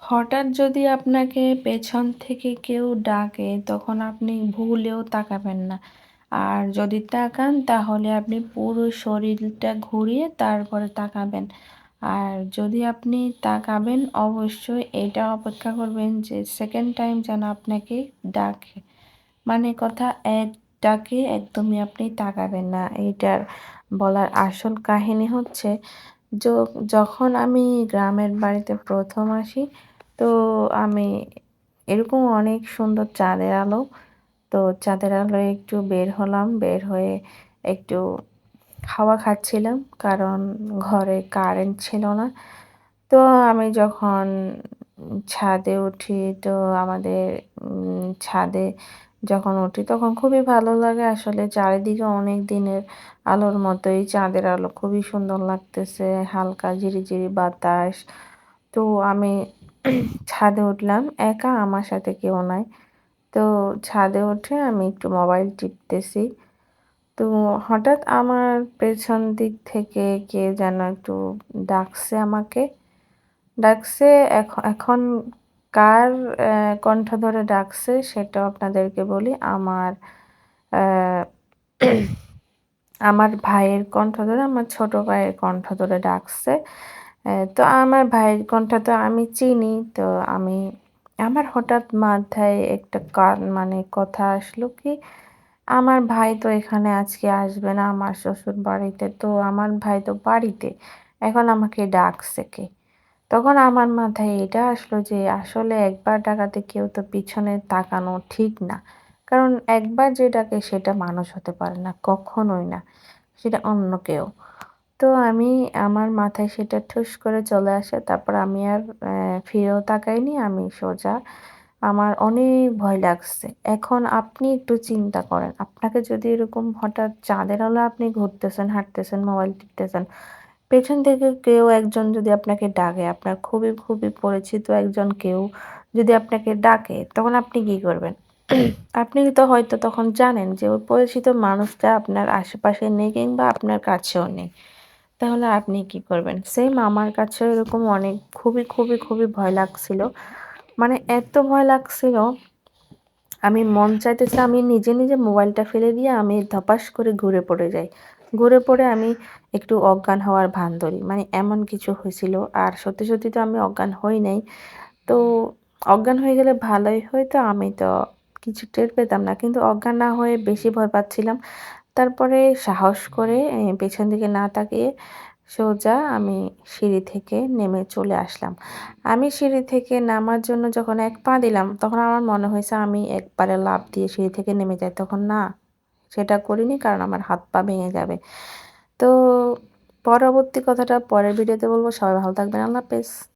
হঠাৎ যদি আপনাকে পেছন থেকে কেউ ডাকে, তখন আপনি ভুলেও তাকাবেন না। আর যদি তাকান তাহলে আপনি পুরো শরীরটা ঘুরিয়ে তারপরে তাকাবেন। আর যদি আপনি তাকাবেন অবশ্যই এটা অপেক্ষা করবেন যে সেকেন্ড টাইম যেন আপনাকে ডাকে। মানে কথা এক ডাকে একদমই আপনি তাকাবেন না। এইটার বলার আসল কাহিনী হচ্ছে য যখন আমি গ্রামের বাড়িতে ১ম আসি, তো আমি এরকম অনেক সুন্দর চাঁদের আলো। তো চাঁদের আলোয় একটু বের হলাম। বের হয়ে একটু হাওয়া খাচ্ছিলাম। কারণ ঘরে কারেন্ট ছিল না। তো আমি যখন ছাদে উঠি, তো আমাদের ছাদে যখন উঠি তখন খুবই ভালো লাগে। আসলে চারিদিকে অনেক দিনের আলোর মতোই চাঁদের আলো খুবই সুন্দর লাগতেছে। হালকা ঝিরিঝিরি বাতাস। তো আমি ছাদে উঠলাম একা, আমার সাথে কেউ নাই। তো ছাদে উঠে আমি একটু মোবাইল টিপতেছি। তো হঠাৎ আমার পেছন দিক থেকে কে যেন একটু ডাকছে আমাকে। ডাকছে এখন কার কণ্ঠ ধরে ডাকছে সেটাও আপনাদেরকে বলি। অ্যা আমার ভাইয়ের কণ্ঠ ধরে, আমার ছোট ভাইয়ের কণ্ঠ ধরে ডাকছে। তো আমার ভাইয়ের কণ্ঠ তো আমি চিনি। তো আমি আমার হঠাৎ মাথায় একটা মানে কথা আসলো কি, আমার ভাই তো এখানে আজকে আসবে না আমার শ্বশুরবাড়িতে। তো আমার ভাই তো বাড়িতে। এখন আমাকে ডাকছে কে? তখন আমার মাথায় এটা আসলো যে আসলে একবার ডাকাতে কেউ তো পিছনে তাকানো ঠিক না। কারণ একবার যে ডাকে সেটা মানুষ হতে পারে না, কখনোই না। সেটা অন্য কেউ। তো আমার মাথায় সেটা ঠুস করে চলে আসে। তারপর আমি আর ফিরেও তাকাইনি। আমি সোজা আমার অনেক ভয় লাগছে। এখন আপনি একটু চিন্তা করেন। আপনাকে যদি এরকম হঠাৎ চাঁদের আলোয় আপনি ঘুরতেছেন, হাঁটতেছেন, মোবাইল টিপতেছেন। পেছন থেকে কেউ একজন যদি আপনাকে ডাকে, আপনার খুবই, খুবই পরিচিত একজন কেউ যদি আপনাকে ডাকে, তখন আপনি কি করবেন? আপনি তো হয়তো তখন জানেন যে ওই পরিচিত মানুষটা আপনার আশেপাশে নেই কিংবা আপনার কাছেও নেই। তাহলে আপনি কি করবেন? সেম আমার কাছেও এরকম অনেক খুবই, খুবই, খুবই ভয় লাগছিল। মানে এত ভয় লাগছিল, আমি মন চাইতেছে আমি নিজে, নিজে মোবাইলটা ফেলে দিয়ে আমি ধপাস করে ঘুরে পড়ে যাই। ঘুরে পড়ে আমি একটু অজ্ঞান হওয়ার ভান ধরি। মানে এমন কিছু হয়েছিল। আর সত্যি, সত্যি তো আমি অজ্ঞান হই নাই। তো অজ্ঞান হয়ে গেলে ভালোই হইতো। আমি তো কিছু টের পেতাম না। কিন্তু অজ্ঞান না হয়ে বেশি ভয় পাচ্ছিলাম। তারপরে সাহস করে পেছন দিকে না তাকিয়ে সোজা আমি সিঁড়ি থেকে নেমে চলে আসলাম। আমি সিঁড়ি থেকে নামার জন্য যখন এক পা দিলাম, তখন আমার মনে হয়েছে আমি একবারে লাফ দিয়ে সিঁড়ি থেকে নেমে যাই। তখন না, সেটা করিনি কারণ আমার হাত পা ভেঙে যাবে। তো পরবর্তী কথাটা পরের ভিডিওতে বলব। সবাই ভালো থাকবেন। আল্লাহ হাফেজ।